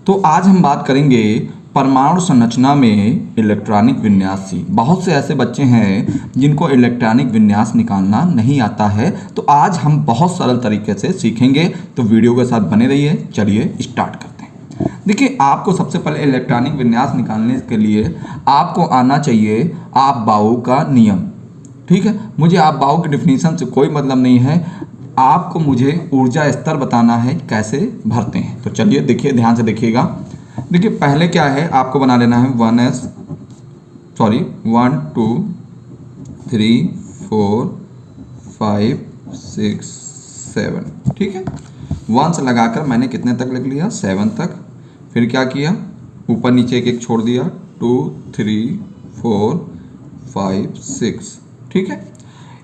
तो आज हम बात करेंगे परमाणु संरचना में इलेक्ट्रॉनिक विन्यास की। बहुत से ऐसे बच्चे हैं जिनको इलेक्ट्रॉनिक विन्यास निकालना नहीं आता है, तो आज हम बहुत सरल तरीके से सीखेंगे। तो वीडियो के साथ बने रहिए। चलिए स्टार्ट करते हैं। देखिए, आपको सबसे पहले इलेक्ट्रॉनिक विन्यास निकालने के लिए आपको आना चाहिए आप बाऊ का नियम। ठीक है, मुझे आप बाऊ की डिफिनीशन से कोई मतलब नहीं है, आपको मुझे ऊर्जा स्तर बताना है कैसे भरते हैं। तो चलिए देखिए, ध्यान से देखिएगा। देखिए, पहले क्या है, आपको बना लेना है 1 2 3 4 5 6 7। ठीक है, 1 से लगाकर मैंने कितने तक लिख लिया, 7 तक। फिर क्या किया, ऊपर नीचे एक एक छोड़ दिया, 2 3 4 5 6। ठीक है,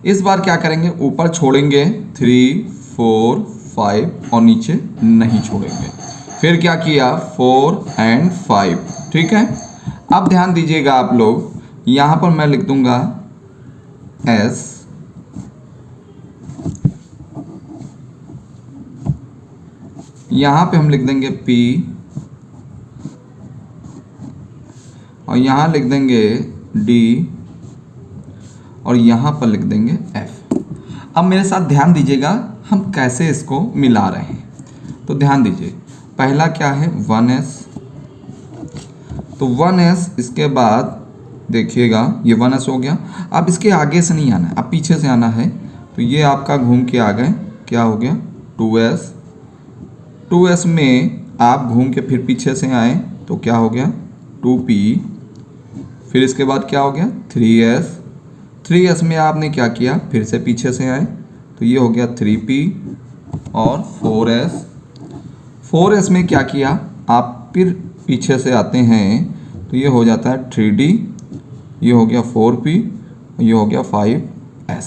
इस बार क्या करेंगे, ऊपर छोड़ेंगे 3 4 5 और नीचे नहीं छोड़ेंगे। फिर क्या किया, 4 और 5। ठीक है, अब ध्यान दीजिएगा आप लोग, यहां पर मैं लिख दूंगा S, यहां पे हम लिख देंगे P और यहां लिख देंगे D और यहां पर लिख देंगे F। अब मेरे साथ ध्यान दीजिएगा, हम कैसे इसको मिला रहे हैं। तो ध्यान दीजिए, पहला क्या है 1s, तो 1s, इसके बाद देखिएगा ये 1s हो गया। अब इसके आगे से नहीं आना है, अब पीछे से आना है। तो ये आपका घूम के आ गए, क्या हो गया 2s। 2s में आप घूम के फिर पीछे से आए तो क्या हो गया 2p। फिर इसके बाद क्या हो गया 3s। 3s में आपने क्या किया, फिर से पीछे से आए तो ये हो गया 3p और 4s। 4s में क्या किया, आप फिर पीछे से आते हैं तो ये हो जाता है 3d, ये हो गया 4p, ये हो गया 5s।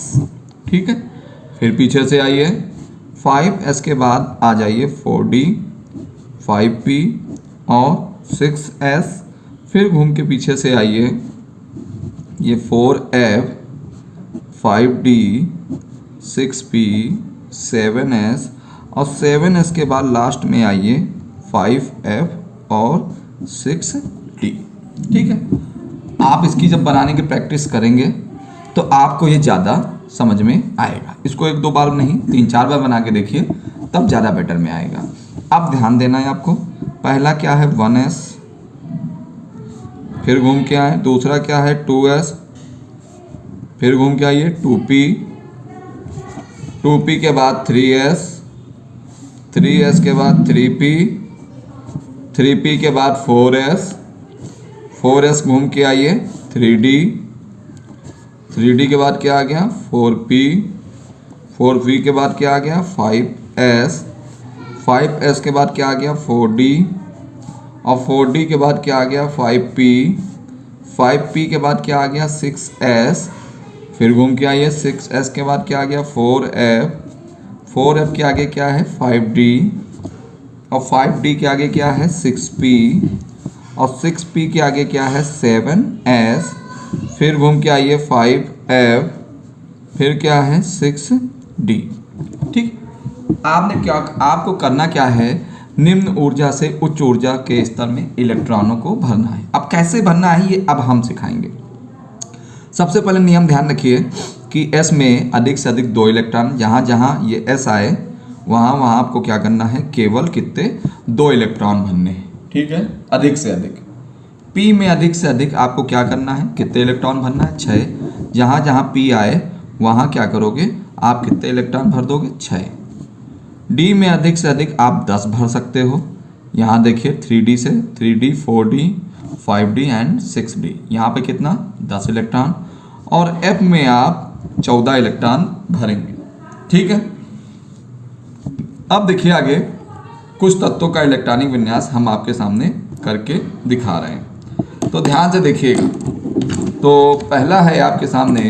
ठीक है, फिर पीछे से आइए, 5s के बाद आ जाइए 4d 5p और 6s। फिर घूम के पीछे से आइए, ये 4f 5d 6p 7s और 7s के बाद लास्ट में आइए 5f और 6d। ठीक है, आप इसकी जब बनाने की प्रैक्टिस करेंगे तो आपको ये ज़्यादा समझ में आएगा। इसको 1-2 बार नहीं, 3-4 बार बना के देखिए, तब ज़्यादा बेटर में आएगा। अब ध्यान देना है आपको, पहला क्या है 1s, फिर घूम के आए, दूसरा क्या है 2s, फिर घूम के आइए 2p, 2p के बाद 3s, 3s के बाद 3p, 3p के बाद 4s, 4s घूम के आइए 3d, 3d के बाद क्या आ गया 4p, 4p के बाद क्या आ गया 5s, 5s के बाद क्या आ गया 4d और 4d के बाद क्या आ गया 5p, 5p के बाद क्या आ गया 6s। फिर घूम के आइए 6s के बाद क्या आ गया 4f, 4f के आगे क्या है 5d और 5d के आगे क्या है 6p और 6p के आगे क्या है 7s। फिर घूम के आइए 5f, फिर क्या है 6d। ठीक, आपने क्या, आपको करना क्या है, निम्न ऊर्जा से उच्च ऊर्जा के स्तर में इलेक्ट्रॉनों को भरना है। अब कैसे भरना है ये अब हम सिखाएंगे। सबसे पहले नियम ध्यान रखिए कि S में अधिक से अधिक 2 इलेक्ट्रॉन, जहाँ जहाँ ये S आए वहाँ वहाँ आपको क्या करना है, केवल कितने 2 इलेक्ट्रॉन भरने हैं। ठीक है, अधिक से अधिक। P में अधिक से अधिक आपको क्या करना है, कितने इलेक्ट्रॉन भरना है 6, जहाँ जहाँ P आए वहाँ क्या करोगे, आप कितने इलेक्ट्रॉन भर दोगे 6। D में अधिक से अधिक आप 10 भर सकते हो, यहाँ देखिए 3D से 3D 4D 5D and 6D, यहाँ पे कितना 10 इलेक्ट्रॉन। और F में आप 14 इलेक्ट्रॉन भरेंगे। ठीक है, अब देखिए आगे कुछ तत्वों का इलेक्ट्रॉनिक विन्यास हम आपके सामने करके दिखा रहे हैं, तो ध्यान से देखिएगा। तो पहला है आपके सामने,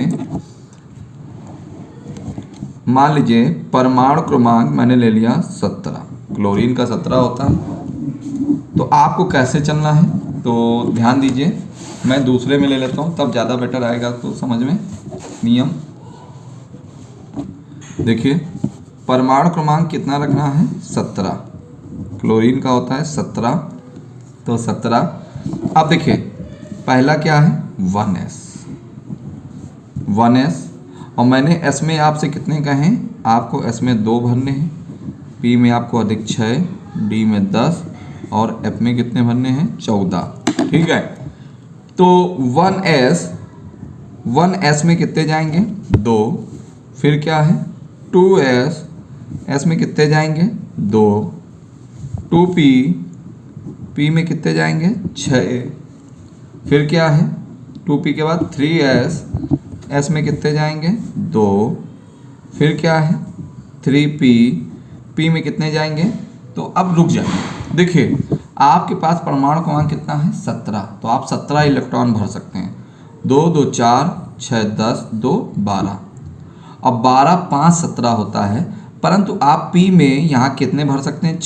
मान लीजिए परमाणु क्रमांक मैंने ले लिया 17, क्लोरीन का 17 होता है। तो आपको कैसे चलना है, तो ध्यान दीजिए, मैं दूसरे में ले लेता हूँ तब ज़्यादा बेटर आएगा तो समझ में। नियम देखिए, परमाणु क्रमांक कितना रखना है 17, क्लोरीन का होता है 17, तो 17। अब देखिए पहला क्या है 1s, 1s, और मैंने s में आपसे कितने कहे, आपको s में 2 भरने हैं, p में आपको अधिक 6, d में 10 और f में कितने भरने हैं 14। ठीक है, तो 1s में कितने जाएंगे 2, फिर क्या है 2s, s में कितने जाएंगे 2, 2p, p में कितने जाएंगे 6, फिर क्या है 2p के बाद 3s, s में कितने जाएंगे 2, फिर क्या है 3p, p में कितने जाएंगे, तो अब रुक जाइए। देखिए आपके पास परमाणु क्रमांक कितना है 17, तो आप 17 इलेक्ट्रॉन भर सकते हैं। 2 2 4 6 10 2 12, अब 12 5 17 होता है, परंतु आप p में यहाँ कितने भर सकते हैं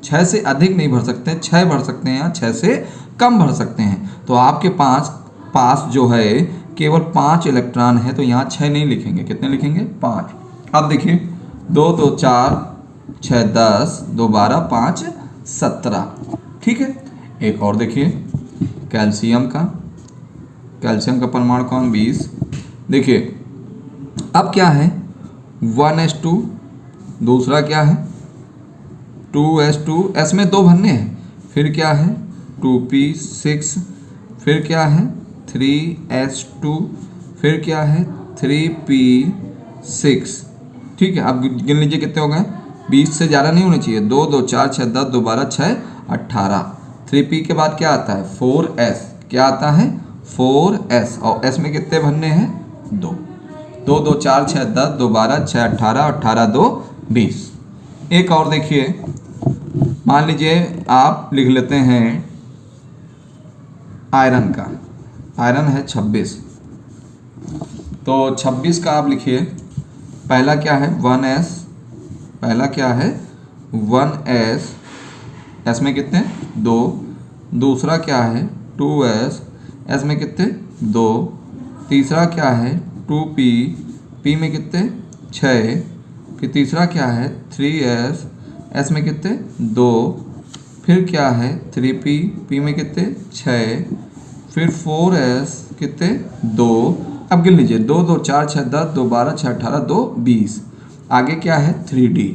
6 से अधिक नहीं भर सकते, 6 भर सकते हैं या 6 से कम भर सकते हैं। तो आपके पास जो है केवल 5 इलेक्ट्रॉन है, तो यहाँ 6 नहीं लिखेंगे, कितने लिखेंगे 5। अब देखिए 2 2 4 6 10 2 12 5 17। ठीक है, एक और देखिए कैल्शियम का परमाणु क्रमांक 20। देखिए अब क्या है 1s2, दूसरा क्या है 2s2, s में 2 भरने हैं, फिर क्या है 2p6, फिर क्या है 3s2, फिर क्या है 3p6। ठीक है, अब गिन लीजिए कितने हो गए, 20 से ज़्यादा नहीं होने चाहिए। 2 2 4 6 10 2 12 6 18। 3p के बाद क्या आता है 4s, क्या आता है 4s, और s में कितने भरने हैं 2, 2 2 4 6 10 2 12 6 18, 18 2 20। एक और देखिए, मान लीजिए आप लिख लेते हैं आयरन का, आयरन है 26, तो 26 का आप लिखिए, पहला क्या है 1s, पहला क्या है 1s, s में कितने 2, दूसरा क्या है 2s, s में कितने 2, तीसरा क्या है 2p, p में कितने 6, फिर तीसरा क्या है 3s, s में कितने 2, फिर क्या है 3p, p में कितने 6, फिर 4s कितने 2। अब गिन लीजिए 2 2 4 6 10 2 12 6 18 2 20। आगे क्या है 3d,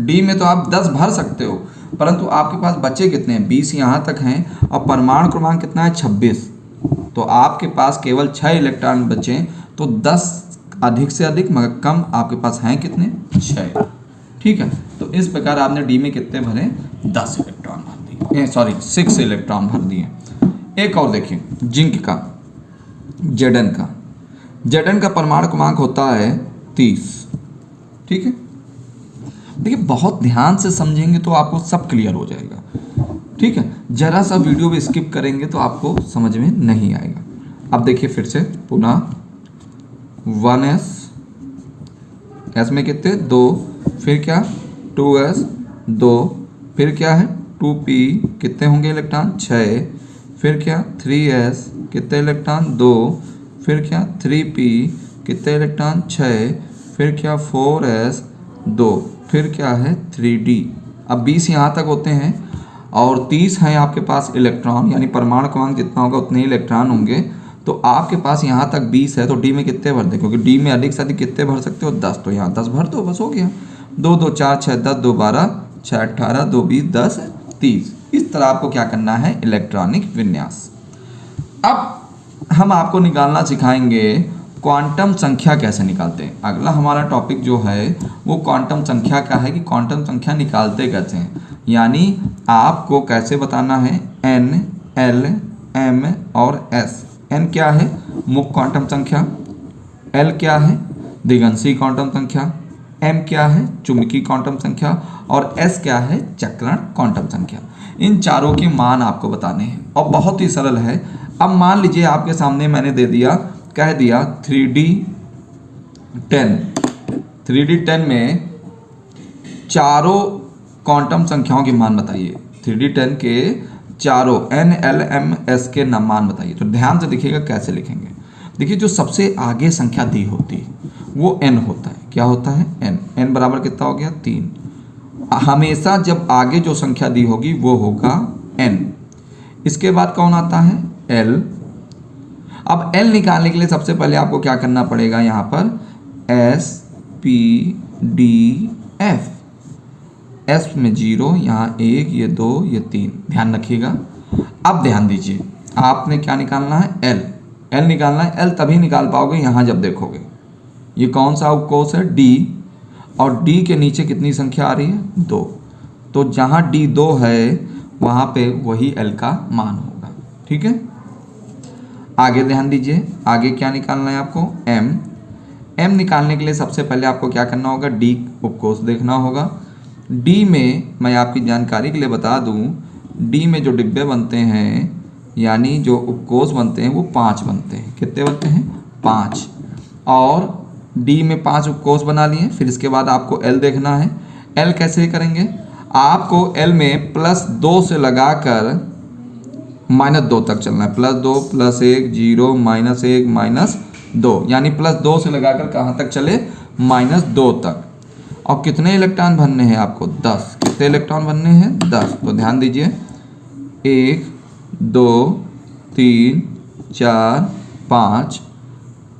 d में तो आप 10 भर सकते हो, परंतु आपके पास बचे कितने हैं 20 यहाँ तक हैं, और परमाणु क्रमांक कितना है 26, तो आपके पास केवल 6 इलेक्ट्रॉन बचे, तो 10 अधिक से अधिक मगर कम आपके पास हैं कितने 6। ठीक है, तो इस प्रकार आपने डी में कितने भरे 10 इलेक्ट्रॉन भर दिए, सॉरी 6 इलेक्ट्रॉन भर दिए। एक और देखिए जिंक का, Zn का परमाणु क्रमांक होता है 30। ठीक है, देखिए बहुत ध्यान से समझेंगे तो आपको सब क्लियर हो जाएगा। ठीक है, जरा सा वीडियो भी स्किप करेंगे तो आपको समझ में नहीं आएगा। अब देखिए फिर से पुनः 1s, s में कितने 2, फिर क्या 2s 2, फिर क्या है 2p, कितने होंगे इलेक्ट्रॉन 6, फिर क्या 3s, कितने इलेक्ट्रॉन 2, फिर क्या 3p, कितने इलेक्ट्रॉन 6, फिर क्या 4s 2, फिर क्या है 3d। अब 20 यहाँ तक होते हैं और 30 हैं आपके पास इलेक्ट्रॉन, यानी परमाणु क्रमांक जितना होगा उतने ही इलेक्ट्रॉन होंगे। तो आपके पास यहाँ तक 20 है, तो डी में कितने भर दें, क्योंकि डी में अधिक से अधिक कितने भर सकते हो 10, तो यहाँ 10 भर दो, बस हो गया। 2 2 4 6 10 2 12 6 18 2 20 10 30। इस तरह आपको क्या करना है इलेक्ट्रॉनिक विन्यास। अब हम आपको निकालना सिखाएंगे क्वांटम संख्या कैसे निकालते हैं। अगला हमारा टॉपिक जो है वो क्वांटम संख्या का है कि क्वांटम संख्या निकालते कैसे हैं, यानी आपको कैसे बताना है n, l, m और s। n क्या है मुख्य क्वांटम संख्या, l क्या है द्विगंशी क्वांटम संख्या, m क्या है चुंबकीय क्वांटम संख्या और s क्या है चक्रण क्वांटम संख्या। इन चारों के मान आपको बताने हैं और बहुत ही सरल है। अब मान लीजिए आपके सामने मैंने दे दिया, कह दिया 3D10 में चारों क्वांटम संख्याओं के मान बताइए। 3D10 के चारों n, l, m, s के मान बताइए। तो ध्यान से देखिएगा कैसे लिखेंगे। देखिए जो सबसे आगे संख्या दी होती है वो n होता है। क्या होता है n बराबर कितना हो गया 3, हमेशा जब आगे जो संख्या दी होगी वो होगा n। इसके बाद कौन आता है? l। अब l निकालने के लिए सबसे पहले आपको क्या करना पड़ेगा? यहाँ पर s p d f, s में 0, यहाँ 1, ये 2, ये 3, ध्यान रखिएगा। अब ध्यान दीजिए, आपने क्या निकालना है? l। l निकालना है। l तभी निकाल पाओगे यहाँ जब देखोगे ये कौन सा उपकोष है? d, और d के नीचे कितनी संख्या आ रही है? 2। तो जहाँ d 2 है वहाँ पे वही l का मान होगा। ठीक है, आगे ध्यान दीजिए, आगे क्या निकालना है आपको? m। m निकालने के लिए सबसे पहले आपको क्या करना होगा? d उपकोष देखना होगा। d में मैं आपकी जानकारी के लिए बता दूं, d में जो डिब्बे बनते हैं यानी जो उपकोष बनते हैं वो 5 बनते हैं। कितने बनते हैं? 5। और d में 5 उपकोष बना लिए। फिर इसके बाद आपको l देखना है। l कैसे करेंगे? आपको l में +2 से लगाकर -2 तक चलना है। +2, +1, 0, -1, -2, यानी +2 से लगाकर कहाँ तक चले? -2 तक। और कितने इलेक्ट्रॉन भरने हैं आपको? 10। कितने इलेक्ट्रॉन भरने हैं? 10। तो ध्यान दीजिए, 1, 2, 3, 4, 5,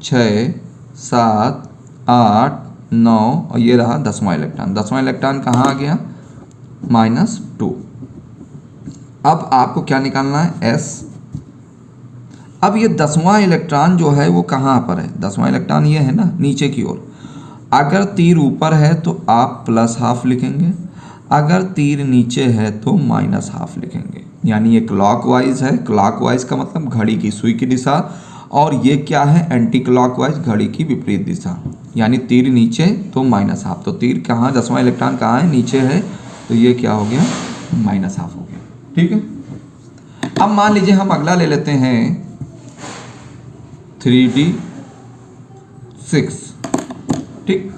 6, 7, 8, 9 और ये रहा 10वां इलेक्ट्रॉन। 10वां इलेक्ट्रॉन कहाँ आ गया? -2। अब आपको क्या निकालना है? s। अब ये 10वां इलेक्ट्रॉन जो है वो कहाँ पर है? 10वां इलेक्ट्रॉन ये है ना, नीचे की ओर। अगर तीर ऊपर है तो आप +½ लिखेंगे, अगर तीर नीचे है तो -½ लिखेंगे। यानी ये क्लॉकवाइज है। क्लॉकवाइज का मतलब घड़ी की सुई की दिशा, और ये क्या है? एंटी क्लॉकवाइज, घड़ी की विपरीत दिशा। यानी तीर नीचे तो -½ तो तीर कहाँ? 10वां इलेक्ट्रॉन कहाँ है? नीचे है। तो ये क्या हो गया? -½ हो गया। ठीक है, अब मान लीजिए हम अगला ले लेते हैं 3d6। ठीक,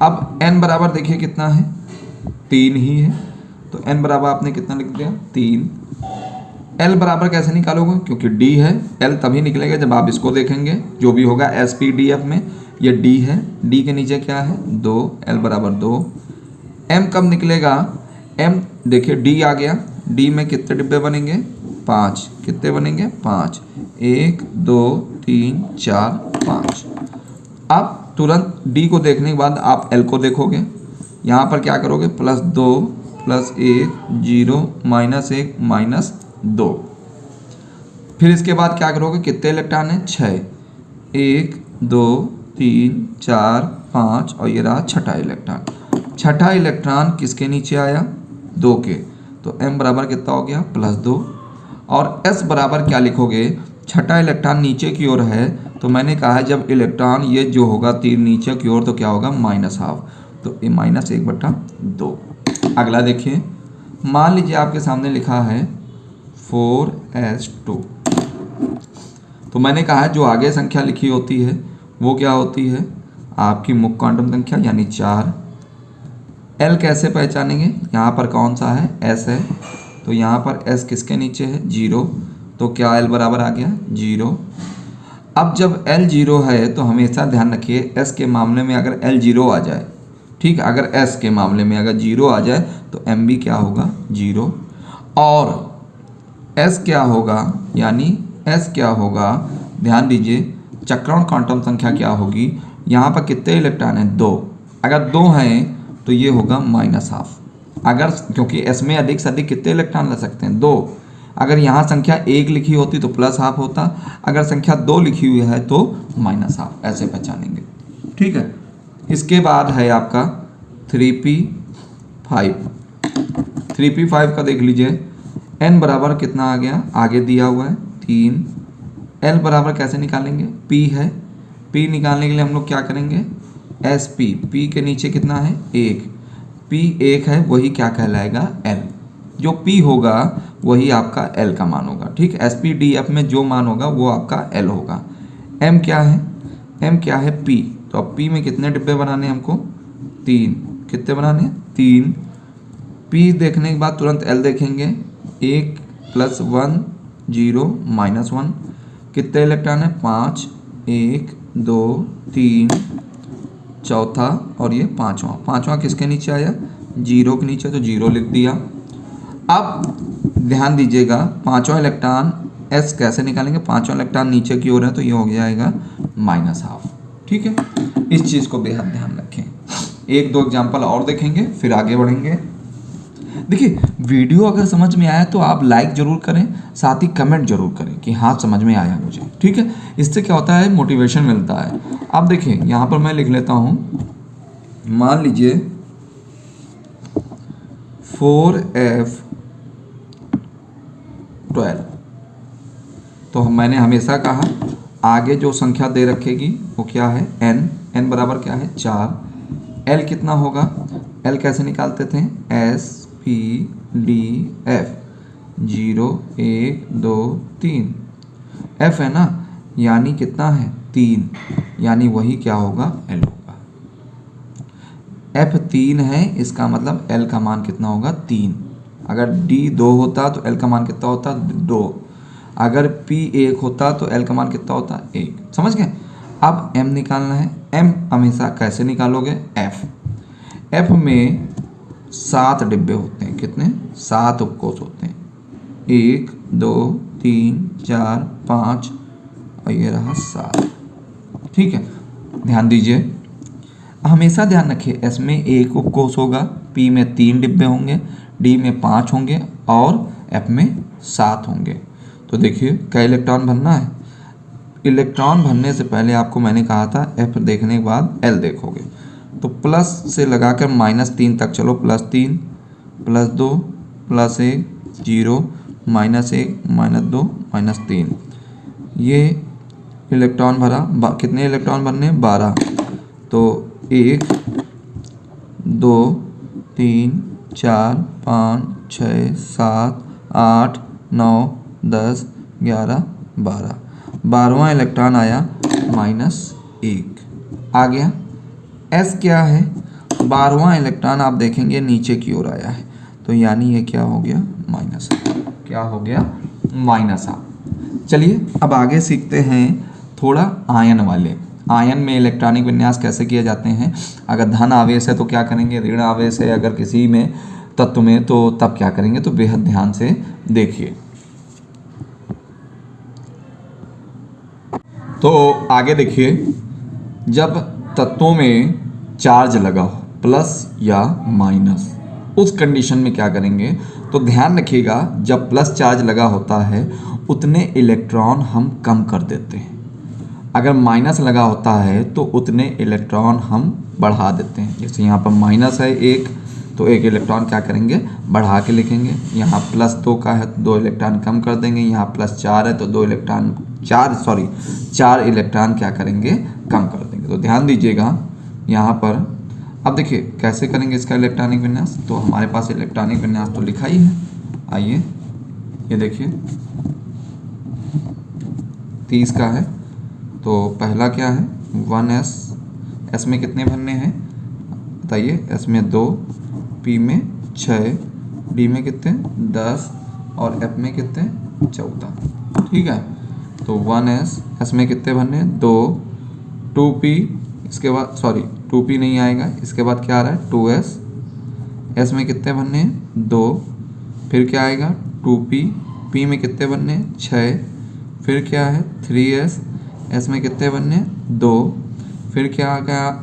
अब n बराबर देखिए कितना है? 3 ही है। तो n बराबर आपने कितना लिख दिया? 3। l बराबर कैसे निकालोगे? क्योंकि d है। l तभी निकलेगा जब आप इसको देखेंगे, जो भी होगा SPDF में। ये d है, d के नीचे क्या है? 2, l बराबर 2। m कब निकलेगा? m देखिए d आ गया। d में कितने डिब्बे बनेंगे? 5। कितने बनेंगे? 5। 1, 2, 3, 4, 5। अब तुरंत d को देखने के बाद आप l को देखोगे। यहाँ पर क्या करोगे? +2, +1, 0, -1, -2। फिर इसके बाद क्या करोगे? कितने इलेक्ट्रॉन हैं? 6। 1, 2, 3, 4, 5 और ये रहा 6ठा इलेक्ट्रॉन। 6ठा इलेक्ट्रॉन किसके नीचे आया? 2 के। तो m बराबर कितना हो गया? +2। और s बराबर क्या लिखोगे? 6ठा इलेक्ट्रॉन नीचे की ओर है, तो मैंने कहा है जब इलेक्ट्रॉन ये जो होगा तीर नीचे की ओर तो क्या होगा? -½ तो ये -1/2। अगला देखिए, मान लीजिए आपके सामने लिखा है 4s2। तो मैंने कहा है जो आगे संख्या लिखी होती है वो क्या होती है? आपकी मुख्य क्वांटम संख्या यानी 4। l कैसे पहचानेंगे? यहाँ पर कौन सा है? s है। तो यहाँ पर s किसके नीचे है? 0। तो क्या l बराबर आ गया? 0। अब जब l 0 है तो हमेशा ध्यान रखिए s के मामले में अगर l 0 आ जाए, ठीक, अगर s के मामले में अगर 0 आ जाए तो m भी क्या होगा? 0। और s क्या होगा? यानी s क्या होगा? ध्यान दीजिए, चक्रण क्वांटम संख्या क्या होगी? यहाँ पर कितने इलेक्ट्रॉन हैं? 2। अगर 2 हैं तो ये होगा -½ अगर, क्योंकि s में अधिक से अधिक कितने इलेक्ट्रॉन ले सकते हैं? 2। अगर यहाँ संख्या 1 लिखी होती तो +½ होता, अगर संख्या 2 लिखी हुई है तो -½ ऐसे पहचानेंगे। ठीक है, इसके बाद है आपका 3p5। 3p5 का देख लीजिए, n बराबर कितना आ गया? आगे दिया हुआ है 3। l बराबर कैसे निकालेंगे? p है। p निकालने के लिए हम लोग क्या करेंगे? sp, p के नीचे कितना है? 1। p 1 है, वही क्या कहलाएगा? l। जो p होगा वही आपका l का मान होगा। ठीक, SPDF में जो मान होगा वो आपका l होगा। m क्या है? m क्या है? p। तो अब p में कितने डिब्बे बनाने हैं हमको? 3। कितने बनाने हैं? 3। p देखने के बाद तुरंत l देखेंगे। 1 + 1, 0, -1। कितने इलेक्ट्रॉन है? 5। 1, 2, 3, चौथा और ये 5वां। 5वां किसके नीचे आया? जीरो के नीचे तो जीरो लिख दिया। अब ध्यान दीजिएगा पांचवा इलेक्ट्रॉन एस कैसे निकालेंगे, पांचवा इलेक्ट्रॉन नीचे की ओर है तो ये हो जाएगा -12। ठीक है, इस चीज़ को बेहद ध्यान रखें। एक दो एग्जाम्पल और देखेंगे फिर आगे बढ़ेंगे। देखिए वीडियो अगर समझ में आया तो आप लाइक जरूर करें, साथ ही कमेंट जरूर करें कि हाँ समझ में आया मुझे। ठीक है, इससे क्या होता है, मोटिवेशन मिलता है। अब देखिए यहाँ पर मैं लिख लेता हूँ, मान लीजिए 4F12। तो मैंने हमेशा कहा आगे जो संख्या दे रखेगी वो क्या है, n बराबर क्या है 4। l कितना होगा, l कैसे निकालते थे, SPDF 0 1 2 3। f है ना, यानी कितना है 3, यानी वही क्या होगा l होगा। f 3 है, इसका मतलब l का मान कितना होगा 3। अगर d 2 होता तो l का मान कितना होता 2। अगर p 1 होता तो l का मान कितना होता 1। समझ गए। अब m निकालना है। m हमेशा कैसे निकालोगे, f में 7 डिब्बे होते हैं, कितने 7 उपकोष होते हैं, 1 2 3 4 5 और ये रहा 7। ठीक है, ध्यान दीजिए, हमेशा ध्यान रखिए s में 1 उपकोष होगा, p में 3 डिब्बे होंगे, d में 5 होंगे और f में 7 होंगे। तो देखिए क्या इलेक्ट्रॉन भरना है। इलेक्ट्रॉन भरने से पहले आपको मैंने कहा था f देखने के बाद l देखोगे, तो प्लस से लगाकर -3 तक चलो, +3 +2 +1 0 -1 -2 -3। ये इलेक्ट्रॉन भरा, कितने इलेक्ट्रॉन भरने 12। तो 1 2 3 4 5 6 7 8 9 10 11 12। 12वां इलेक्ट्रॉन आया -1 आ गया। s क्या है, 12वां इलेक्ट्रॉन आप देखेंगे नीचे की ओर आया है, तो यानी ये क्या हो गया -, क्या हो गया -। चलिए अब आगे सीखते हैं थोड़ा आयन वाले। आयन में इलेक्ट्रॉनिक विन्यास कैसे किए जाते हैं। अगर धन आवेश है तो क्या करेंगे, ऋण आवेश है अगर किसी में तत्व में तो तब क्या करेंगे, तो बेहद ध्यान से देखिए। तो आगे देखिए, जब तत्वों में चार्ज लगा हो प्लस या माइनस, उस कंडीशन में क्या करेंगे, तो ध्यान रखिएगा जब प्लस चार्ज लगा होता है उतने इलेक्ट्रॉन हम कम कर देते हैं, अगर माइनस लगा होता है तो उतने इलेक्ट्रॉन हम बढ़ा देते हैं। जैसे यहाँ पर माइनस है 1 तो 1 इलेक्ट्रॉन क्या करेंगे बढ़ा के लिखेंगे, यहाँ +2 का है तो 2 इलेक्ट्रॉन कम कर देंगे, यहाँ +4 है तो 4 इलेक्ट्रॉन क्या करेंगे कम कर देंगे। तो ध्यान दीजिएगा यहाँ पर। अब देखिए कैसे करेंगे इसका इलेक्ट्रॉनिक विन्यास, तो हमारे पास इलेक्ट्रॉनिक विन्यास तो लिखा ही है। आइए ये देखिए 30 का है, तो पहला क्या है 1s, s में कितने भरने हैं बताइए, s में 2, p में 6, d में कितने 10 और f में कितने 14। ठीक है, तो 1s, s में कितने भरने 2, 2p, इसके बाद 2p नहीं आएगा, इसके बाद क्या आ रहा है 2s, s में कितने भरने हैं 2, फिर क्या आएगा 2p, p में कितने भरने 6, फिर क्या है 3s, s में कितने बनने 2, फिर क्या आ गया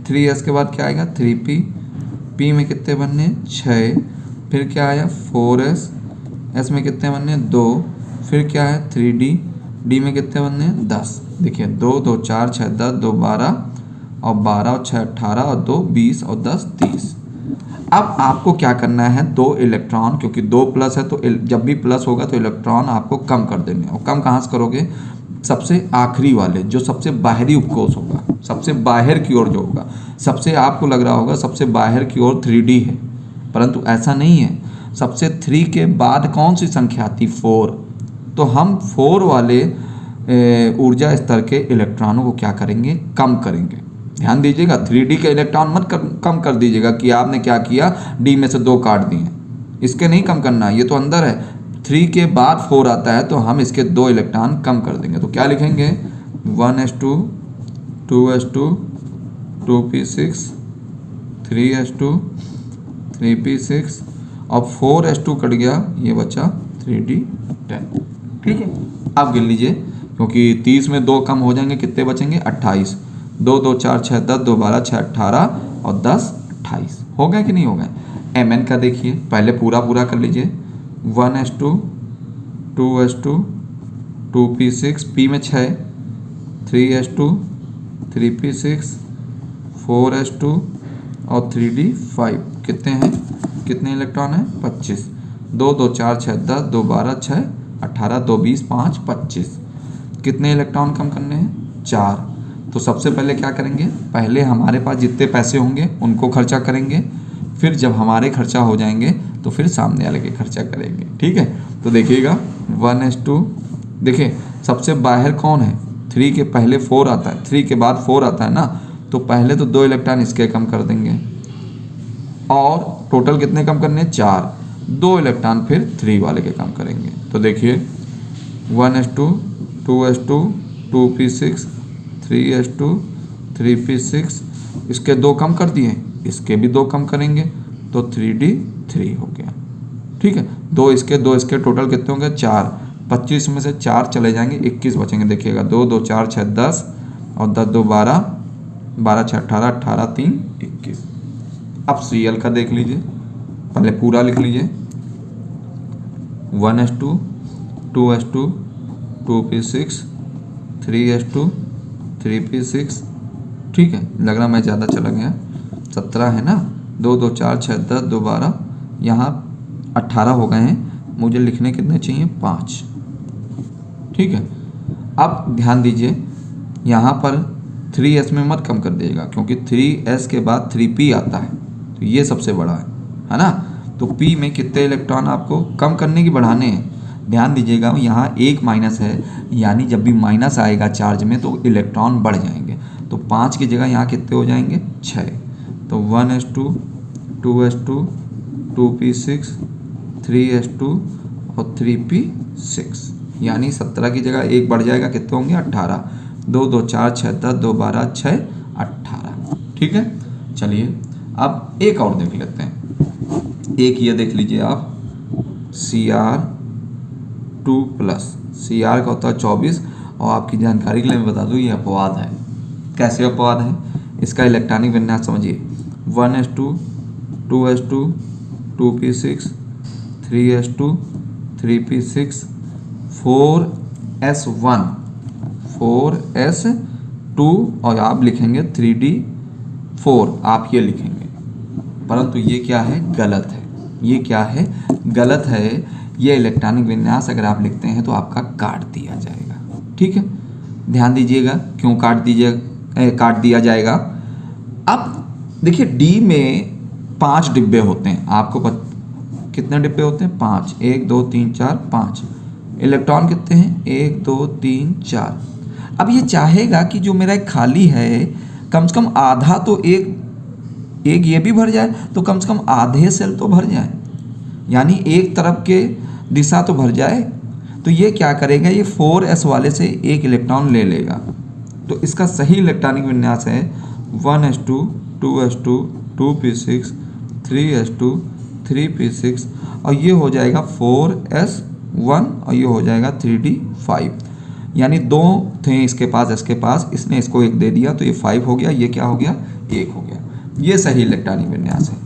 3s के बाद क्या आएगा 3p, p में कितने बनने 6, फिर क्या आया 4s, s में कितने बनने 2, फिर क्या है 3d, d में कितने बनने 10। देखिए 2 2 4 6 10, 2 12 और 12 और 6 18 और 2 20 और 10 30। अब आपको क्या करना है, 2 इलेक्ट्रॉन, क्योंकि 2 प्लस है तो जब भी प्लस होगा तो इलेक्ट्रॉन आपको कम कर देंगे। और कम कहाँ से करोगे, सबसे आखिरी वाले जो सबसे बाहरी उपकोष होगा, सबसे बाहर की ओर जो होगा, सबसे आपको लग रहा होगा सबसे बाहर की ओर 3d है, परंतु ऐसा नहीं है। सबसे 3 के बाद कौन सी संख्या आती 4, तो हम 4 वाले ऊर्जा स्तर के इलेक्ट्रॉनों को क्या करेंगे कम करेंगे। ध्यान दीजिएगा 3d के इलेक्ट्रॉन मत कम कर दीजिएगा कि आपने क्या किया d में से 2 काट दिए, इसके नहीं कम करना, ये तो अंदर है। 3 के बाद 4 आता है तो हम इसके 2 इलेक्ट्रॉन कम कर देंगे। तो क्या लिखेंगे 1s2 2s2 2p6 3s2 3p6 और 4s2 कट गया, ये बचा 3d10। ठीक है, अब गिन लीजिए क्योंकि 30 में 2 कम हो जाएंगे, कितने बचेंगे 28। 2 2 4 6 10, 2 12 6 18 और 10 28। हो गए कि नहीं हो गए? mn का देखिए, पहले पूरा पूरा कर लीजिए। 1s2 2s2 2p6, p में 6, 3s2 3p6 4s2 और 3d5। कितने हैं, कितने इलेक्ट्रॉन हैं 25। 2 2 4 6 10, 2 12 6 18, 2 20 5 25। कितने इलेक्ट्रॉन कम करने हैं 4। तो सबसे पहले क्या करेंगे, पहले हमारे पास जितने पैसे होंगे उनको खर्चा करेंगे, फिर जब हमारे खर्चा हो जाएंगे तो फिर सामने वाले के खर्चा करेंगे। ठीक है, तो देखिएगा 1s2, देखिए सबसे बाहर कौन है, 3 के पहले 4 आता है, 3 के बाद 4 आता है ना, तो पहले तो 2 इलेक्ट्रॉन इसके कम कर देंगे और टोटल कितने कम करने, 4। 2 इलेक्ट्रॉन फिर 3 वाले के कम करेंगे। तो देखिए 1s2 2s2 2p6 3s2 3p6, इसके 2 कम कर दिए, इसके भी 2 कम करेंगे तो 3d3 हो गया। ठीक है, 2 इसके टोटल कितने होंगे 4। 25 में से 4 चले जाएंगे, 21 बचेंगे। देखिएगा 2 2 4 6 10 और 10 2 12, 12 6 18, 18 3 21। अब Cl का देख लीजिए, पहले पूरा लिख लीजिए। 1s2 2s2 2p6 3s2 3p6। ठीक है, लग रहा मैं ज़्यादा चला गया, 17 है ना, 2 2 4 6 10 2 12, यहाँ 18 हो गए हैं, मुझे लिखने कितने चाहिए 5। ठीक है, अब ध्यान दीजिए यहाँ पर 3s में मत कम कर दिएगा क्योंकि 3s के बाद 3p आता है, तो ये सबसे बड़ा है ना। तो p में कितने इलेक्ट्रॉन आपको कम करने की बढ़ाने हैं, ध्यान दीजिएगा यहाँ एक माइनस है, यानी जब भी माइनस आएगा चार्ज में तो इलेक्ट्रॉन बढ़ जाएंगे। तो 5 की जगह यहाँ कितने हो जाएंगे 6। तो 1s2 2s2 2p6 3s2 और 3p6, यानी 17 की जगह एक बढ़ जाएगा, कितने होंगे 18। 2 2 4 6 10, 2 12 6 18। ठीक है, चलिए अब एक और देख लेते हैं। एक ये देख लीजिए आप, Cr2+, Cr का होता है 24, और आपकी जानकारी के लिए मैं बता दूँ ये अपवाद है। कैसे अपवाद है, इसका इलेक्ट्रॉनिक विन्यास समझिए। 1s2 2s2 2p6 3s2 3p6 4s1 4s2 और आप लिखेंगे 3d4, आप ये लिखेंगे, परंतु ये क्या है गलत है, ये क्या है गलत है। ये इलेक्ट्रॉनिक विन्यास अगर आप लिखते हैं तो आपका काट दिया जाएगा। ठीक है, ध्यान दीजिएगा क्यों काट दिया जाएगा। अब देखिए डी में 5 डिब्बे होते हैं, आपको कितने डिब्बे होते हैं 5, 1 2 3 4 5। इलेक्ट्रॉन कितने हैं 1 2 3 4। अब ये चाहेगा कि जो मेरा एक खाली है कम से कम आधा तो एक ये भी भर जाए, तो कम से कम आधे सेल तो भर जाए, यानी एक तरफ के दिशा तो भर जाए। तो ये क्या करेगा, ये 4s वाले से एक इलेक्ट्रॉन ले लेगा। तो इसका सही इलेक्ट्रॉनिक विन्यास है 1s2 2s2 2p6 3s2 3p6 और ये हो जाएगा 4s1 और ये हो जाएगा 3d5, यानी 2 थे इसके पास, इसके पास, इसने इसको 1 दे दिया तो ये 5 हो गया, ये क्या हो गया 1 हो गया। ये सही इलेक्ट्रॉनिक विन्यास है।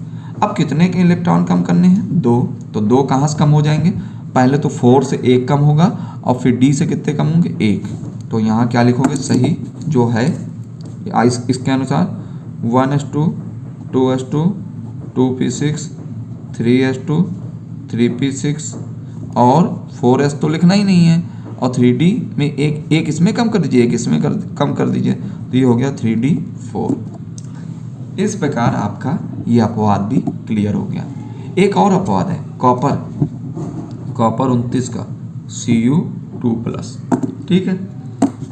अब कितने के इलेक्ट्रॉन कम करने हैं 2, तो 2 कहाँ से कम हो जाएंगे, पहले तो 4 से 1 कम होगा और फिर d से कितने कम होंगे 1। तो यहाँ क्या लिखोगे सही जो है इसके अनुसार 1s2 2s2 2p6 3s2 3p6 और 4s तो लिखना ही नहीं है, और 3d में एक इसमें कम कर दीजिए, एक इसमें कम कर दीजिए, तो ये हो गया 3d4। इस प्रकार आपका ये अपवाद भी क्लियर हो गया। एक और अपवाद है कॉपर 29 का Cu2+, ठीक है,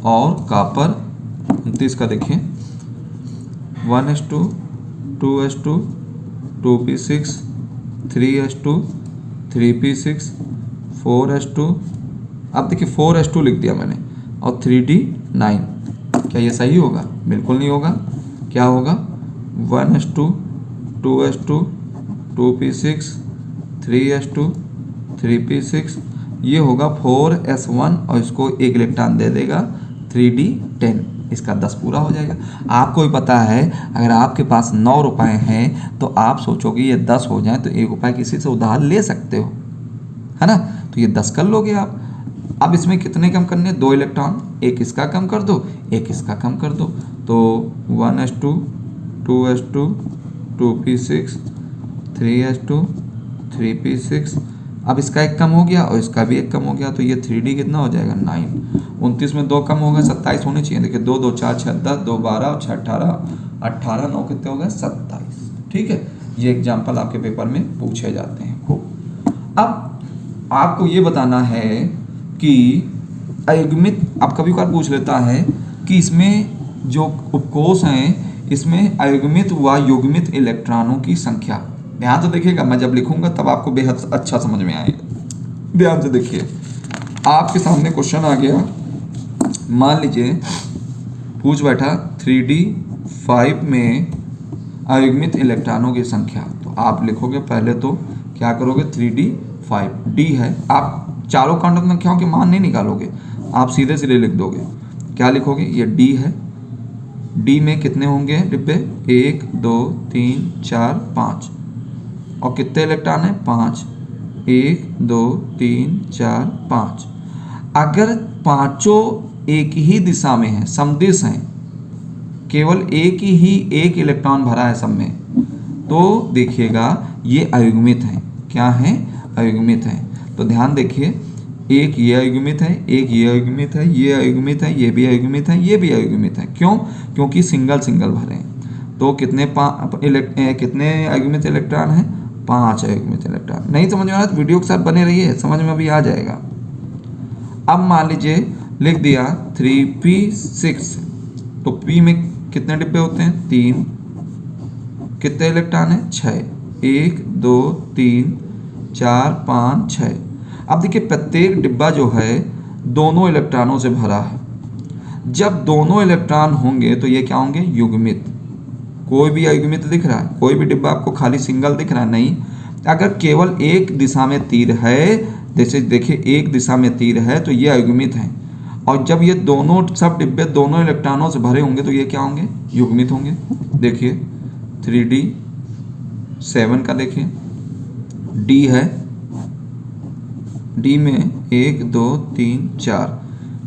और कॉपर 29 का देखिए 1s2 2s2 2p6 3s2 3p6 4s2, अब देखिए 4s2 लिख दिया मैंने और 3d9। क्या ये सही होगा, बिल्कुल नहीं होगा। क्या होगा 1s2 2s2 2p6 3s2 3p6, ये होगा 4s1 और इसको एक इलेक्ट्रॉन दे देगा 3d10, इसका 10 पूरा हो जाएगा। आपको भी पता है अगर आपके पास 9 रुपए हैं तो आप सोचोगे ये 10 हो जाए तो 1 रुपये किसी से उधार ले सकते हो, है ना, तो ये 10 कर लोगे आप। अब इसमें कितने कम करने, 2 इलेक्ट्रॉन, एक इसका कम कर दो एक इसका कम कर दो, तो 1s2 2s2 2p6 3s2 3p6, अब इसका एक कम हो गया और इसका भी एक कम हो गया, तो ये 3d कितना हो जाएगा 9, 29 में 2 कम होगा 27 होने चाहिए। देखिए 2 2 4 6 10, 2 12 और 6 18, 18 9 कितने हो गए 27। ठीक है, ये एग्जाम्पल आपके पेपर में पूछे जाते हैं खूब। अब आपको ये बताना है कि अयुग्मित, आप कभी कभार पूछ लेता है कि इसमें जो उपकोष हैं इसमें अयुग्मित व युग्मित इलेक्ट्रॉनों की संख्या, ध्यान से देखिएगा, मैं जब लिखूंगा तब आपको बेहद अच्छा समझ में आएगा। ध्यान से देखिए, आपके सामने क्वेश्चन आ गया, मान लीजिए पूछ बैठा 3d5 में अयुग्मित इलेक्ट्रॉनों की संख्या, तो आप लिखोगे पहले तो क्या करोगे 3d5, d है, आप चारों क्वांटम संख्याओं के मान नहीं निकालोगे, आप सीधे सीधे लिख दोगे। क्या लिखोगे, ये d है, d में कितने होंगे डिब्बे, 1 2 3 4 5, और कितने इलेक्ट्रॉन है 5, 1 2 3 4 5। अगर पांचों एक ही दिशा में है, समदिश हैं, केवल एक इलेक्ट्रॉन भरा है सब में, तो देखिएगा ये अयुग्मित है। क्या है, अयुग्मित है। तो ध्यान देखिए, एक ये अयुग्मित है, एक ये अयुग्मित है, ये अयुग्मित है, ये भी अयुग्मित है, ये भी अयुग्मित है। क्यों, क्योंकि सिंगल सिंगल भरे हैं। तो कितने कितने अयुग्मित इलेक्ट्रॉन हैं, 5 अयुग्मित इलेक्ट्रॉन। नहीं समझ में आ रहा तो वीडियो के साथ बने रहिए, समझ में अभी आ जाएगा। अब मान लीजिए लिख दिया 3p6, तो p में कितने डिब्बे होते हैं, 3, कितने इलेक्ट्रॉन है 6, 1 2 3 4 5 6। अब देखिए प्रत्येक डिब्बा जो है दोनों इलेक्ट्रॉनों से भरा है। जब दोनों इलेक्ट्रॉन होंगे तो ये क्या होंगे, युग्मित। कोई भी अयुग्मित दिख रहा है, कोई भी डिब्बा आपको खाली सिंगल दिख रहा है, नहीं। अगर केवल एक दिशा में तीर है, जैसे देखिए एक दिशा में तीर है तो ये अयुग्मित है, और जब ये दोनों सब डिब्बे दोनों इलेक्ट्रॉनों से भरे होंगे तो ये क्या होंगे, युग्मित होंगे। देखिए 3d7 का देखिए, d है, d में 1 2 3 4,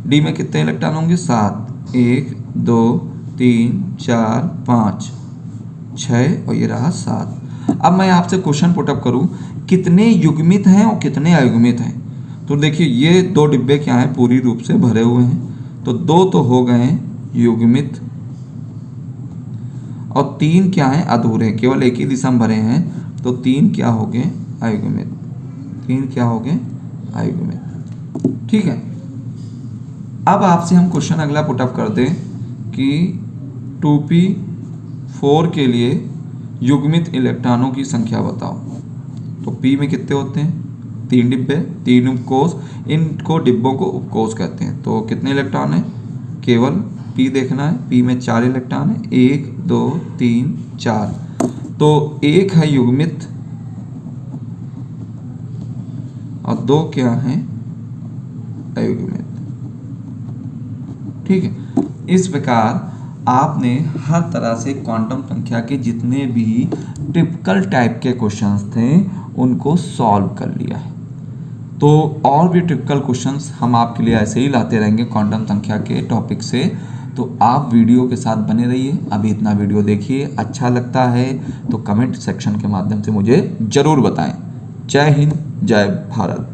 d में कितने इलेक्ट्रॉन होंगे 7, 1 2 3 4 5 6, और ये रहा 7। अब मैं आपसे क्वेश्चन पुटअप करूं, कितने युग्मित हैं और कितने अयुग्मित हैं। तो देखिए ये 2 डिब्बे क्या हैं, पूरी रूप से भरे हुए हैं, तो 2 तो हो गए युग्मित, और 3 क्या हैं, अधूरे, केवल एक ही दिशा में भरे हैं, तो 3 क्या हो गए, अयुग्मित। 3 क्या हो गए, अयुग्मित। ठीक है, अब आपसे हम क्वेश्चन अगला पुटअप कर दें कि 2p4 के लिए युग्मित इलेक्ट्रॉनों की संख्या बताओ। तो p में कितने होते हैं, 3 डिब्बे, 3 उपकोष, इनको डिब्बों को उपकोष कहते हैं। तो कितने इलेक्ट्रॉन है, केवल p देखना है, p में 4 इलेक्ट्रॉन है, 1 2 3 4, तो 1 है युग्मित और 2 क्या हैं, अयुग्मित। ठीक है, इस प्रकार आपने हर तरह से क्वांटम संख्या के जितने भी टिपिकल टाइप के क्वेश्चंस थे उनको सॉल्व कर लिया है। तो और भी टिपिकल क्वेश्चंस हम आपके लिए ऐसे ही लाते रहेंगे क्वांटम संख्या के टॉपिक से, तो आप वीडियो के साथ बने रहिए। अभी इतना वीडियो देखिए, अच्छा लगता है तो कमेंट सेक्शन के माध्यम से मुझे ज़रूर बताएं। जय हिंद, जय भारत।